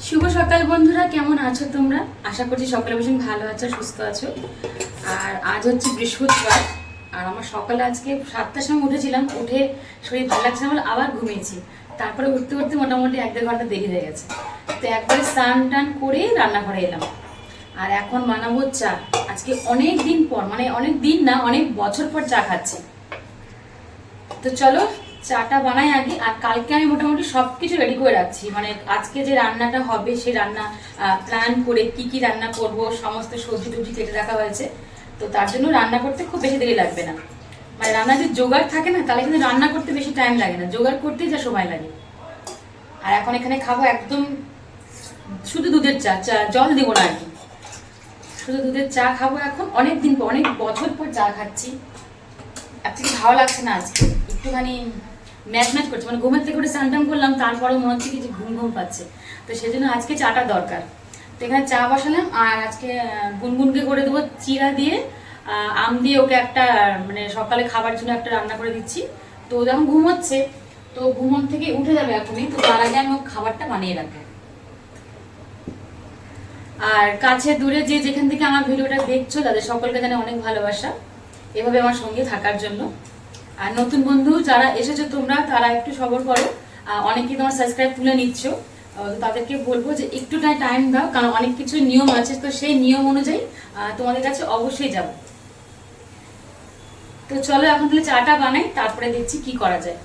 শুভ সকাল বন্ধুরা, কেমন আছো তোমরা? আশা করছি সকালে ভীষণ ভালো আছো, সুস্থ আছো। আর আজ হচ্ছে বৃহস্পতিবার। আর আমার সকালে আজকে 7টার সময় উঠেছিলাম, উঠে শরীর ভালো লাগছে না বলে আবার ঘুমিয়েছি। তারপরে উঠতে উঠতে মোটামুটি 1-1.5 ঘন্টা দেরি হয়ে গেছে। তো একবারে স্নান টান করে রান্নাঘরে এলাম। আর এখন বানাবো চা। আজকে অনেক দিন পর, মানে অনেক দিন না, অনেক বছর পর চা খাচ্ছি। তো চলো চাটা বানাই আগে। আর কালকে আমি মোটামুটি সবকিছু রেডি করে রাখছি, মানে আজকে যে রান্নাটা হবে সেই রান্না প্ল্যান করে কি কি রান্না করব, সমস্ত সবজি টবজি কেটে রাখা হয়েছে। তো তার জন্য রান্না করতে খুব বেশি দেরি লাগবে না। মানে রান্না যদি জোগাড় থাকে না, তাহলে কিন্তু রান্না করতে বেশি টাইম লাগে না, জোগাড় করতেই যা সময় লাগে। আর এখন এখানে খাবো একদম শুধু দুধের চা, জল দিব না আর কি, শুধু দুধের চা খাবো এখন। অনেক দিন পর, অনেক বছর পর চা খাচ্ছি। আজকে ভালো লাগছে না, আজকে একটুখানি ম্যাচ করছে, মানে ঘুমের থেকে উঠে স্নান করলাম, তারপরে মনে হচ্ছে কি যে ঘুম ঘুম পাচ্ছে। তো সেই জন্য আজকে চাটা দরকার। তো এখানে চা বসালাম। আর আজকে গুনগুনকে করে দেবো চিরা দিয়ে আম দিয়ে, ওকে একটা মানে সকালে খাবার জন্য একটা রান্না করে দিচ্ছি। তো ও যখন ঘুমোচ্ছে, তো ঘুমন থেকে উঠে যাবে এখনই, তো তার আগে আমি খাবারটা বানিয়ে রাখবো। আর কাছে দূরে যে যেখান থেকে আমার ভিডিওটা দেখছো, তাদের সকলকে জানে অনেক ভালোবাসা এভাবে আমার সঙ্গে থাকার জন্য। আর নতুন বন্ধু যারা এসেছো তোমরা, তারা একটু সবর করো। অনেকেই তোমার সাবস্ক্রাইব তুলে নিচ্ছ, তাদেরকে বলবো যে একটু টাইম দাও, কারণ অনেক কিছু নিয়ম আছে, তো সেই নিয়ম অনুযায়ী তোমাদের কাছে অবশ্যই যাব। তো চলো এখন তাহলে চাটা বানাই, তারপরে দেখছি কি করা যায়।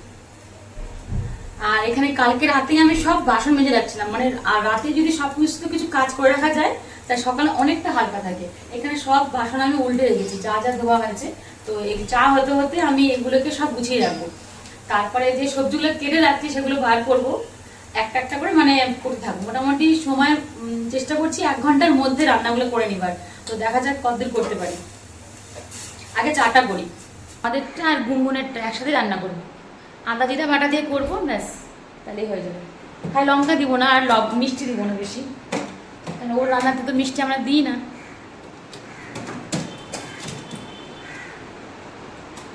আর এখানে কালকে রাতেই আমি সব বাসন মেজে রাখছিলাম, মানে আর রাতে যদি সব কিছু কাজ করে রাখা যায়, তাই সকালে অনেকটা হালকা থাকে। এখানে সব বাসন আমি উল্টে রেখেছি, যা যা ধোয়া হয়েছে। তো এই চা হতে হতে আমি এগুলোকে সব গুছিয়ে রাখবো। তারপরে যে সবজিগুলো কেটে রাখছি সেগুলো বার করবো একটা একটা করে, মানে করতে থাকবো। মোটামুটি সময় চেষ্টা করছি 1 ঘন্টার মধ্যে রান্নাগুলো করে নিবার। তো দেখা যাক কতদূর করতে পারি। আগে চাটা করি, আমাদেরটা আর গুনগুনেরটা একসাথে রান্না করবো। আদা জিরা বাটা দিয়ে করবো, ব্যাস তাহলেই হয়ে যাবে। খাই লঙ্কা দিব না, আর মিষ্টি দিব না বেশি, কারণ ওর রান্নাতে তো মিষ্টি আমরা দিই না।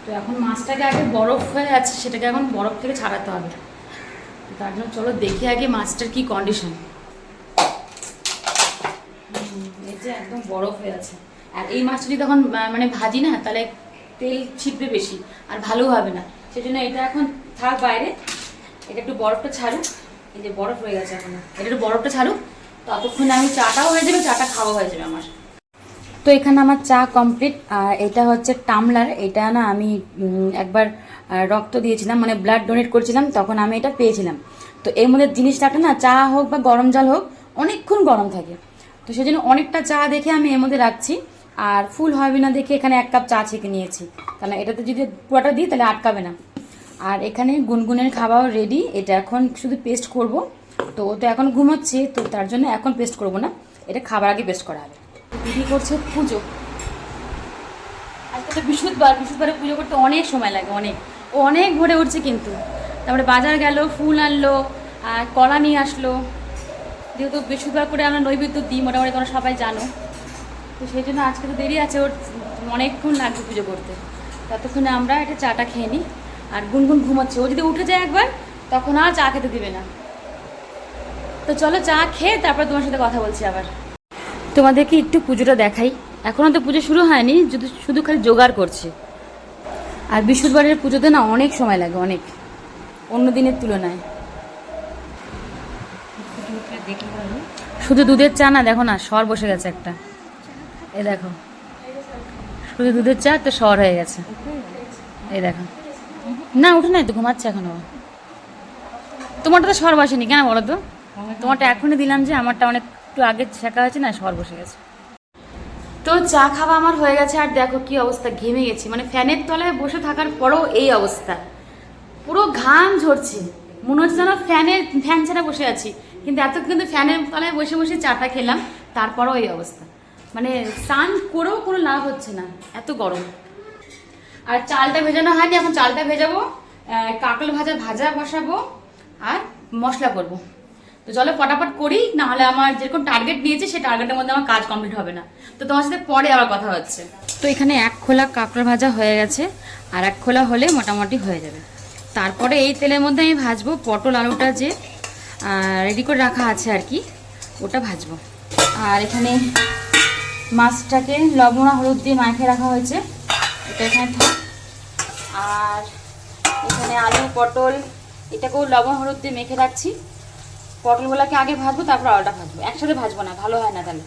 তো এখন মাছটাকে আগে বরফ হয়ে আছে, সেটাকে এখন বরফ থেকে ছাড়াতে হবে। তার জন্য চলো দেখি আগে মাছটার কি কন্ডিশন। এই যে একদম বরফ হয়ে আছে। আর এই মাছটা যদি তখন মানে ভাজি না, তাহলে তেল ছিটবে বেশি, আর ভালো হবে না। সেই জন্য এটা এখন থাক বাইরে, এটা একটু বরফটা ছাড়ুক। এই যে বরফ হয়ে গেছে এখন, এটা একটু বরফটা ছাড়ুক, ততক্ষণে আমি চাটাও হয়ে যাবে, চাটা খাওয়া হয়ে যাবে আমার। তো এখানে আমার চা কমপ্লিট। আর এটা হচ্ছে টামলার, এটা না আমি একবার রক্ত দিয়েছিলাম, মানে ব্লাড ডোনেট করেছিলাম, তখন আমি এটা পেয়েছিলাম। তো এর মধ্যে জিনিসটা না, চা হোক বা গরম জল হোক, অনেকক্ষণ গরম থাকে। তো সেই জন্য অনেকটা চা দেখে আমি এর মধ্যে রাখছি। আর ফুল হবে না দেখে এখানে 1 কাপ চা ছেঁকে নিয়েছি, কারণ এটাতে যদি পুরোটা দিই তাহলে আটকাবে না। আর এখানে গুনগুনের খাওয়াও রেডি, এটা এখন শুধু পেস্ট করব। তো ও তো এখন ঘুমোচ্ছে, তো তার জন্য এখন পেস্ট করব না, এটা খাবার আগে পেস্ট করা হবে। দিদি করছে পুজো। আজকে তো বৃহস্পতিবারে পুজো করতে অনেক সময় লাগে, ও অনেক ভোরে উঠছে কিন্তু। তারপরে বাজার গেল, ফুল আনলো, আর কলা নিয়ে আসলো। যেহেতু বৃহস্পতিবার করে আমরা নৈবেদ্য দিই, মোটামুটি তোমরা সবাই জানো। তো সেই জন্য আজকে তো দেরি আছে, ওর অনেকক্ষণ লাগবে পুজো করতে। ততক্ষণে আমরা এটা চাটা খেয়ে নিই। আর গুনগুন ঘুমাচ্ছে, ও যদি উঠে যায় একবার, তখন আর চা খেতে দিবে না। তো চলো চা খেয়ে তারপর তোমার সাথে কথা বলছি আবার। তোমাদেরকে একটু পুজোটা দেখাই। এখনও তো পুজো শুরু হয়নি, শুধু খালি জোগাড় করছে। আর বৃহস্পতিবারের পুজোতে না অনেক সময় লাগে, অনেক, অন্য দিনের তুলনায়। শুধু দুধের চা না, দেখো না সর বসে গেছে একটা, এই দেখো, শুধু দুধের চা তো সর হয়ে গেছে, এই দেখো। না উঠে নাই তো, ঘুমাচ্ছে এখনো। তোমারটা তো সর বসেনি কেন বলো তো? তোমারটা এখনই দিলাম যে, আমারটা অনেক একটু আগে ছেঁকা হয়েছে না, সর বসে গেছে। তো চা খাওয়া আমার হয়ে গেছে। আর দেখো কি অবস্থা, ঘেমে গেছি, মানে ফ্যানের তলায় বসে থাকার পরেও এই অবস্থা, পুরো ঘাম ঝরছে। মনে হচ্ছে যেন ফ্যান ছাড়া বসে আছি, কিন্তু কিন্তু ফ্যানের তলায় বসে বসে চাটা খেলাম, তারপরেও এই অবস্থা। মানে স্নান করেও কোনো লাভ হচ্ছে না, এত গরম। আর চালটা ভেজানো হয়নি, এখন চালটা ভেজাবো, কাকল ভাজা বসাবো, আর মশলা করবো। তো চলো ফটাফট করি, না হলে আমার যেরকম টার্গেট নিয়েছে সেই টার্গেটের মধ্যে আমার কাজ কমপ্লিট হবে না। তো তোমার সাথে পরে আবার কথা হচ্ছে। তো এখানে 1 খোলা কাঁকড়া ভাজা হয়ে গেছে, আর 1 খোলা হলে মোটামুটি হয়ে যাবে। তারপরে এই তেলের মধ্যে আমি ভাজবো পটল আলুটা, যে রেডি করে রাখা আছে আর কি। ওটা ভাজবো। আর এখানে মাছটাকে লবণ আর হলুদ দিয়ে মাখিয়ে রাখা হয়েছে, এটা এখানে থাক। আর এখানে আলু পটল এটাকেও লবণ হলুদ দিয়ে মেখে রাখছি। পটলগুলোকে আগে ভাজবো, তারপর আলুটা ভাজবো, একসাথে ভাজবো না, ভালো হয় না তাহলে।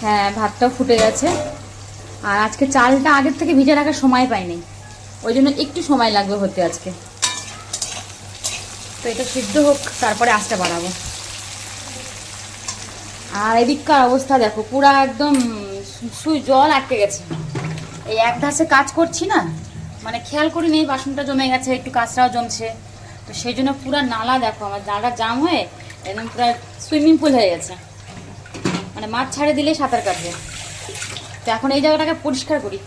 হ্যাঁ, ভাতটাও ফুটে গেছে। আর আজকে চালটা আগের থেকে ভিজে রাখার সময় পাইনি, ওই জন্য একটু সময় লাগবে হতে আজকে। তো এটা সিদ্ধ হোক, তারপরে আঁচটা বাড়াবো। আর এদিককার অবস্থা দেখো, পুরা একদম জল আটকে গেছে। এই এক ধাসে কাজ করছি না, মানে খেয়াল করি নেই, বাসনটা জমে গেছে, একটু কাঁচরাও জমছে, তো সেই জন্য পুরা নালা দেখো আমার নালাটা জাম হয়ে একদম পুরো সুইমিং পুল হয়ে গেছে, মানে মাছ ছাড়ে দিলে সাঁতার কাটবে। তো এখন এই জায়গাটাকে পরিষ্কার করি।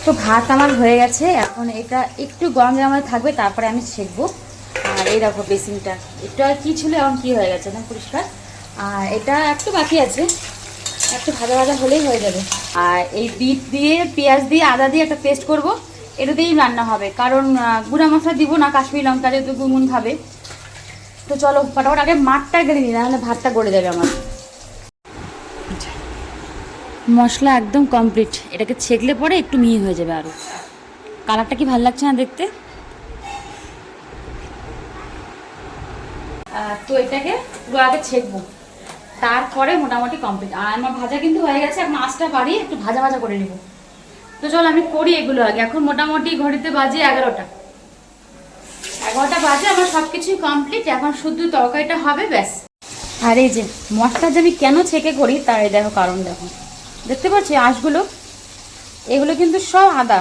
তো ভাত আমার হয়ে গেছে, এখন এটা একটু গরম গরম থাকবে, তারপরে আমি ছেঁকবো। আর এই দেখো বেসিনটা একটু আর কি ছিল, এখন কি হয়ে গেছে একদম পরিষ্কার। আর এটা একটু বাকি আছে, একটু ভাজা ভাজা হলেই হয়ে যাবে। আর এই বিট দিয়ে পেঁয়াজ দিয়ে আদা দিয়ে একটা পেস্ট করব, এটা দিয়েই রান্না হবে, কারণ গুঁড়া মশলা দিব না, কাশ্মীরি লঙ্কা যেহেতু গুনগুন খাবে। তো চলো ফটাফট আগে মাঠটা গেলে নিই, নাহলে ভাতটা গড়ে যাবে আমার। মশলা একদম কমপ্লিট, এটাকে ছেঁকলে পরে একটু মিহি হয়ে যাবে। আরও কালারটা কি ভালো লাগছে না দেখতে। তো এটাকে পুরো আগে ছেঁকবো, তারপরে মোটামুটি কমপ্লিট। আর আমার ভাজা কিন্তু হয়ে গেছে, এখন মাছটা বাড়িয়ে একটু ভাজা ভাজা করে নেব। তো চলো আমি করি এগুলো আগে। এখন মোটামুটি ঘড়িতে বাজে 11টা বাজে, আমার সব কিছুই কমপ্লিট, এখন শুধু তরকারিটা হবে ব্যাস। আর এই যে মশলা যে আমি কেন ছেঁকে করি তার এই দেখো কারণ, দেখো দেখতে পাচ্ছি আঁশগুলো, এগুলো কিন্তু সব আদা।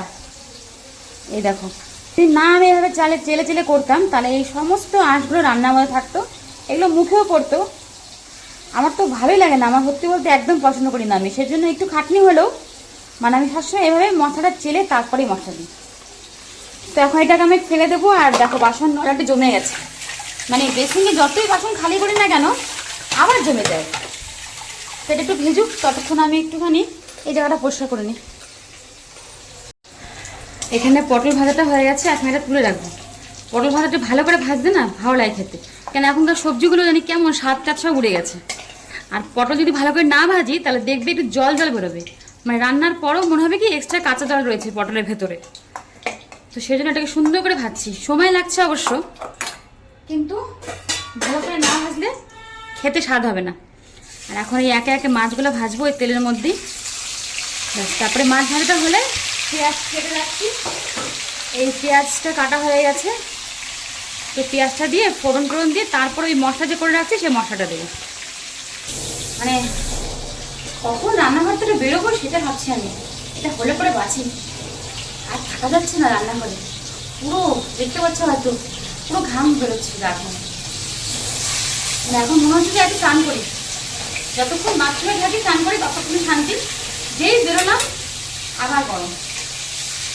এই দেখো, যদি না আমি এভাবে চেলে চেলে করতাম, তাহলে এই সমস্ত আঁশগুলো রান্নার মধ্যে থাকতো, এগুলো মুখেও পড়তো। আমার তো ভালোই লাগে না, আমার সত্যি বলতে একদম পছন্দ করি না আমি, সেজন্য একটু খাটনি হলেও মানে আমি সবসময় এভাবে মশলাটা চেলে তারপরেই মশলা দিই। তো এখন এটাকে আমি ফেলে দেবো। আর দেখো বাসন নড়াটি জমে গেছে, মানে বেসিনে যতই বাসন খালি করি না কেন আবার জমে যায়। তো এটা একটু ভেজুক, ততক্ষণ আমি একটুখানি এই জায়গাটা পরিষ্কার করে নিই। এখানে পটল ভাজাটা হয়ে গেছে, এখন এটা তুলে রাখবো। পটল ভাজাটা ভালো করে ভাজতে না ভালো লাগে খেতে, কেন এখনকার সবজিগুলো জানি কেমন স্বাদ টাদ সব উড়ে গেছে। আর পটল যদি ভালো করে না ভাজি তাহলে দেখবে একটু জল জল বেরোবে, মানে রান্নার পরেও মনে হবে কি এক্সট্রা কাঁচা জল রয়েছে পটলের ভেতরে। তো সেই জন্য এটাকে সুন্দর করে ভাজছি, সময় লাগছে অবশ্য, কিন্তু ভালো করে না ভাজলে খেতে স্বাদ হবে না। আর এখন এই একে একে মাছগুলো ভাজবো এই তেলের মধ্যেই, তারপরে মাছ ভাজাটা হলে পেঁয়াজ কেটে রাখছি। এই পেঁয়াজটা কাটা হয়ে গেছে, তো পেঁয়াজটা দিয়ে ফোড়ন টোড়ন দিয়ে তারপর ওই মশলা যে করে রাখছি সেই মশলাটা দেবো। মানে কখন রান্নাঘর থেকে বেরোবো সেটা ভাবছি আমি, এটা হলে পরে বাঁচি। আর থাকা যাচ্ছে না রান্নাঘরে, পুরো দেখতে পাচ্ছ হয়তো পুরো ঘাম বেরোচ্ছে এখন। মানে এখন মনে হচ্ছে যে একটু স্নান করি, যতক্ষণ বাথরুমে থাকি স্নান করি ততক্ষণ শান্তি, যেই বেরোলাম আবার গরম,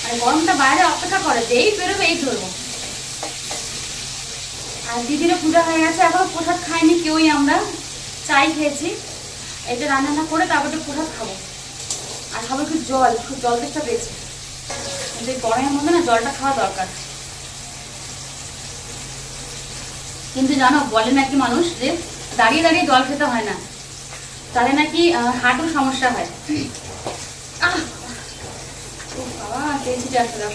মানে গরমটা বাইরে অপেক্ষা করে, যেই বেরোবে এই ধরবো। আর দিদিরও পূজা হয়ে গেছে, এখন প্রসাদ খাইনি কেউই, আমরা চাই খেয়েছি। এটা রান্না করে তারপর একটু প্রসাদ খাবো। আর খাবো একটু জল, খুব জল তেষ্টা পেয়েছে, কিন্তু এই গরমের মধ্যে না জলটা খাওয়া দরকার। কিন্তু জানো বলে নাকি মানুষ যে দাঁড়িয়ে দাঁড়িয়ে জল খেতে হয় না, তাহলে নাকি হার্টের সমস্যা হয়। বাবা তেল ছিটে আসলো,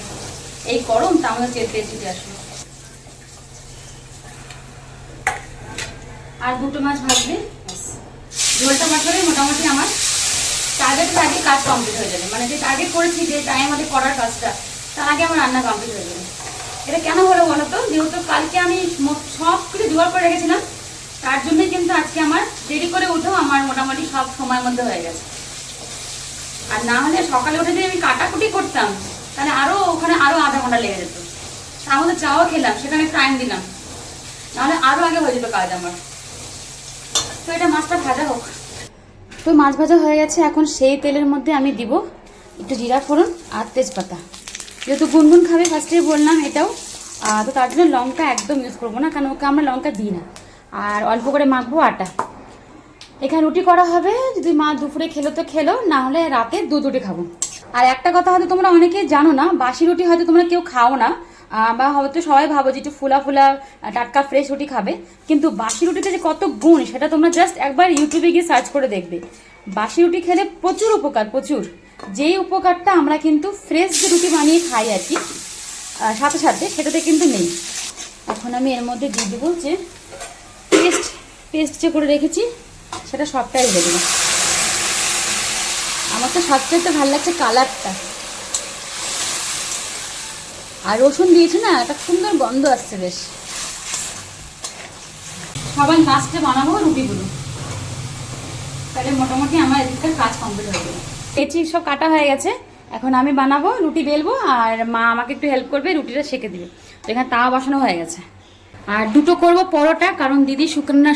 এই গরম তা আমাদের তেল ছিটে আসলো। আর দুটো মাছ ভাজলে ঝোলটা ভাজলে মোটামুটি আমার টার্গেটের আগে কাজ কমপ্লিট হয়ে যাবে, মানে যে টার্গেট করেছি যে টাইম আমাদের করার কাজটা তার আগে আমার রান্না কমপ্লিট হয়ে যাবে। এটা কেন হলো বলো তো, যেহেতু কালকে আমি সব কিছু জোগাড় করে রেখেছিলাম, তার জন্যই কিন্তু আজকে আমার দেরি করে উঠেও আমার মোটামুটি সব সময়ের মধ্যে হয়ে গেছে। আর না হলে সকালে উঠে যদি আমি কাটাকুটি করতাম তাহলে ওখানে আরো আধা ঘন্টা লেগে যেত। তার মধ্যে চাও খেলাম, সেখানে টাইম দিলাম, নাহলে আরো আগে হয়ে যেত কাজ আমার। তো এটা মাছটা ভাজা হোক। তো মাছ ভাজা হয়ে গেছে, এখন সেই তেলের মধ্যে আমি দিব একটু জিরা ফোড়ন আর তেজপাতা। যেহেতু গুনগুন খাবে ফার্স্টেই বললাম এটাও, তো তার জন্য লঙ্কা একদম ইউজ করবো না, কারণ ওকে আমরা লঙ্কা দিই না। আর অল্প করে মাখবো আটা। এখানে রুটি করা হবে, যদি মা দুপুরে খেলো তো খেলো, না হলে রাতে দুধ রুটি খাবো। আর একটা কথা হয়তো তোমরা অনেকেই জানো না, বাসি রুটি হয়তো তোমরা কেউ খাও না, বা হয়তো সবাই ভাবো যে একটু ফুলা ফুলা টাটকা ফ্রেশ রুটি খাবে, কিন্তু বাসি রুটিতে যে কত গুণ সেটা তোমরা জাস্ট একবার ইউটিউবে গিয়ে সার্চ করে দেখবে। বাসি রুটি খেলে প্রচুর উপকার, প্রচুর। যেই উপকারটা আমরা কিন্তু ফ্রেশ যে রুটি বানিয়ে খাই আর কি সাথে সাথে, সেটাতে কিন্তু নেই। এখন আমি এর মধ্যে দিয়ে দেবো যে পেস্ট যে করে রেখেছি সেটা সবটাই দিয়ে দেবো। আমার তো সবচেয়ে ভালো লাগছে কালারটা, আর রসুন দিয়েছি না, একটা সুন্দর গন্ধ আসছে বেশ। সবাই লাস্টে বানাবো রুটিগুলো, তাহলে মোটামুটি আমার এদিককার কাজ কমপ্লিট হয়ে যাবে। পেঁচি সব কাটা হয়ে গেছে, এখন আমি বানাবো, রুটি বেলবো, আর মা আমাকে একটু হেল্প করবে, রুটিটা সেঁকে দিবে। তো এখানে তাওয়া বসানো হয়ে গেছে। আর দুটো করব পরোটা, কারণ দিদি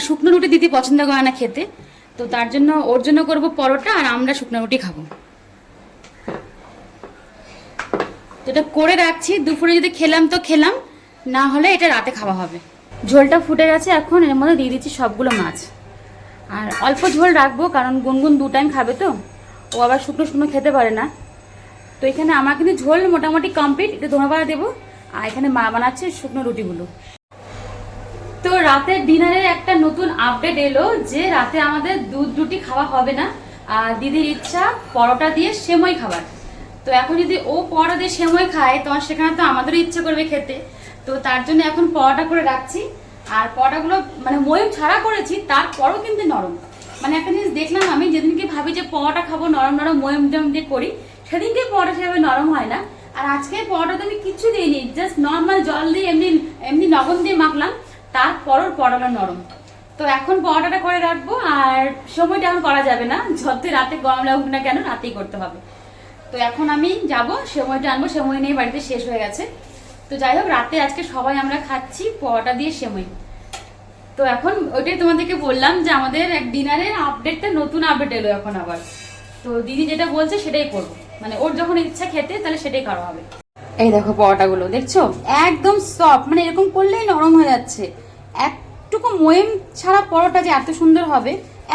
শুকনো রুটি দিদি পছন্দ করে না খেতে, তো তার জন্য ওর জন্য করব পরোটা, আর আমরা শুকনো রুটি খাবো। তো এটা করে রাখছি, দুপুরে যদি খেলাম তো খেলাম, না হলে এটা রাতে খাওয়া হবে। ঝোলটা ফুটে গেছে, এখন এর মধ্যে দিয়ে দিচ্ছি সবগুলো মাছ। আর অল্প ঝোল রাখবো, কারণ গুনগুন 2 টাইম খাবে তো, ও আবার শুকনো শুকনো খেতে পারে না। তো এখানে আমার কিন্তু ঝোল মোটামুটি কমপ্লিট, একটু ধনেপাতা দেবো। আর এখানে মা বানাচ্ছে শুকনো রুটিগুলো। তো রাতের ডিনারের একটা নতুন আপডেট এলো যে রাতে আমাদের দুধ রুটি খাওয়া হবে না, আর দিদির ইচ্ছা পরোটা দিয়ে সেমই খাবার। তো এখন যদি ও পরোটা দিয়ে সেমই খায়, তখন সেখানে তো আমাদেরও ইচ্ছে করবে খেতে। তো তার জন্য এখন পরোটা করে রাখছি। আর পরোটাগুলো মানে ময়ম ছাড়া করেছি, তারপরও কিন্তু নরম। মানে একটা জিনিস দেখলাম আমি, যেদিনকে ভাবি যে পরোটা খাবো নরম নরম ময়ম টম দিয়ে করি, সেদিনকে পরোটা সেভাবে নরম হয় না। আর আজকে পরোটাতে আমি কিছু দিইনি, জাস্ট নর্মাল জল দিয়ে এমনি এমনি লবণ দিয়ে মাখলাম, তারপরও পরোটা নরম। তো এখন পরোটাটা করে রাখবো, আর সময়টা এখন করা যাবে না, যত রাতে গরম লাগুক না কেন রাতেই করতে হবে। তো এখন আমি যাব সময়টা আনবো, সময় নিয়ে বাড়িতে শেষ হয়ে গেছে। তো যাই হোক, রাতে আজকে সবাই আমরা খাচ্ছি পরোটা দিয়ে সেমই। তো এখন ওইটাই তোমাদেরকে বললাম যে আমাদের এক ডিনারের আপডেটটা নতুন আপডেট এলো এখন আবার। তো দিদি যেটা বলছে সেটাই করবো, মানে ওর যখন ইচ্ছা খেতে তাহলে সেটাই করা হবে। এই দেখো পরোটাগুলো দেখছো, একদম সফট, মানে এরকম করলেই নরম হয়ে যাচ্ছে। একটুকু ময়েম ছাড়া পরোটা যে এত সুন্দর হবে,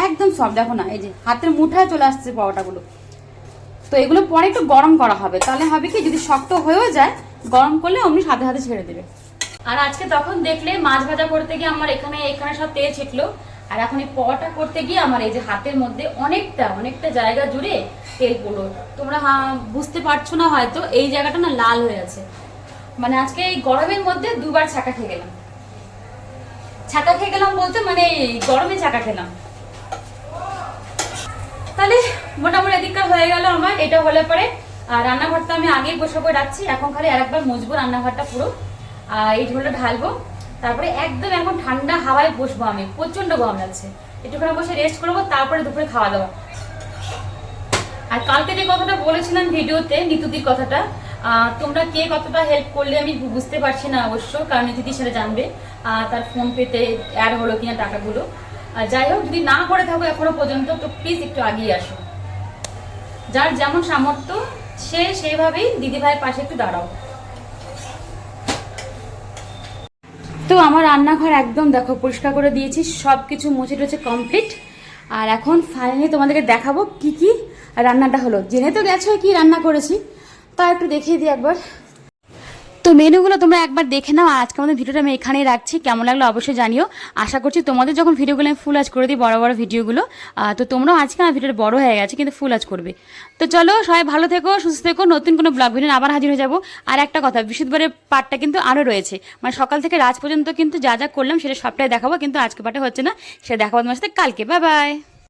একদম সফট। দেখো না, এই যে হাতের মুঠায় চলে আসছে পরোটাগুলো। তো এগুলো পরে একটু গরম করা হবে, তাহলে হবে কি যদি শক্ত হয়েও যায়, গরম করলে অমনি সাথে সাথে ছেড়ে দেবে। আর আজকে তখন দেখলে মাছ ভাজা করতে গিয়ে আমার এখানে সব তেল ছিটলো, আর এখন এই পরোটা করতে গিয়ে আমার এই যে হাতের মধ্যে অনেকটা জায়গা জুড়ে তেল পড়লো। তোমরা বুঝতে পারছো না হয়তো, এই জায়গাটা না লাল হয়ে আছে। মানে আজকে এই গরমের মধ্যে 2 বার ছাকা খেয়ে গেলাম। ছাকা খেয়ে গেলাম বলতে মানে গরমে ছাকা খেলাম। তাহলে মোটামুটি এদিককার হয়ে গেল আমার। এটা হলে পরে আর রান্নাঘরটা আমি আগেই বসে করে রাখছি, এখন খালি আরেকবার মুছবো রান্নাঘরটা পুরো। আর এই ঝোলটা ঢালবো, তারপরে একদম এখন ঠান্ডা হাওয়ায় বসবো। আমি প্রচন্ড গরম লাগছে, একটুখানি বসে রেস্ট করবো, তারপরে দুপুরে খাওয়া দাওয়া। আর কালকে যে কথাটা বলেছিলাম ভিডিওতে, নিতুদির কথাটা, তোমরা কে কতটা হেল্প করলে আমি বুঝতে পারছি না অবশ্য, কারণ নিতুদির সাথে জানবে তার ফোন পেতে অ্যাড হলো কিনা টাকাগুলো। যাই হোক, যদি না করে থাকো এখনো পর্যন্ত, তো প্লিজ একটু আগিয়ে আসো। যার যেমন সামর্থ্য সে সেইভাবেই দিদি ভাইয়ের পাশে একটু দাঁড়াও। তো আমার রান্নাঘর একদম দেখো পরিষ্কার করে দিয়েছি, সব কিছু মুছে টুছে কমপ্লিট। আর এখন ফাইনালি তোমাদেরকে দেখাবো কি কি রান্নাটা হলো। জেনে তো গেছো কি রান্না করেছি, তা একটু দেখিয়ে দিই একবার। তো মেনুগুলো তোমরা একবার দেখে নাও। আর আজকে আমাদের ভিডিওটা আমি এখানেই রাখছি, কেমন লাগলো অবশ্যই জানিও। আশা করছি তোমাদের যখন ভিডিওগুলো আমি ফুল আজ করে দিই, বড় বড় ভিডিওগুলো, তো তোমরাও আজকে আমার ভিডিওটা বড় হয়ে গেছে কিন্তু ফুল আজ করবে। তো চলো সবাই ভালো থেকো, সুস্থ থেকো, নতুন কোনো ব্লগ ভিডিও আবার হাজির হয়ে যাবো। আর একটা কথা, বৃহস্পতিবারের পার্টটা কিন্তু আরও রয়েছে, মানে সকাল থেকে রাত পর্যন্ত কিন্তু যা যা করলাম সেটা সবটাই দেখাবো, কিন্তু আজকে পার্টে হচ্ছে না, সেটা দেখাবো তোমার সাথে কালকে। Bye bye.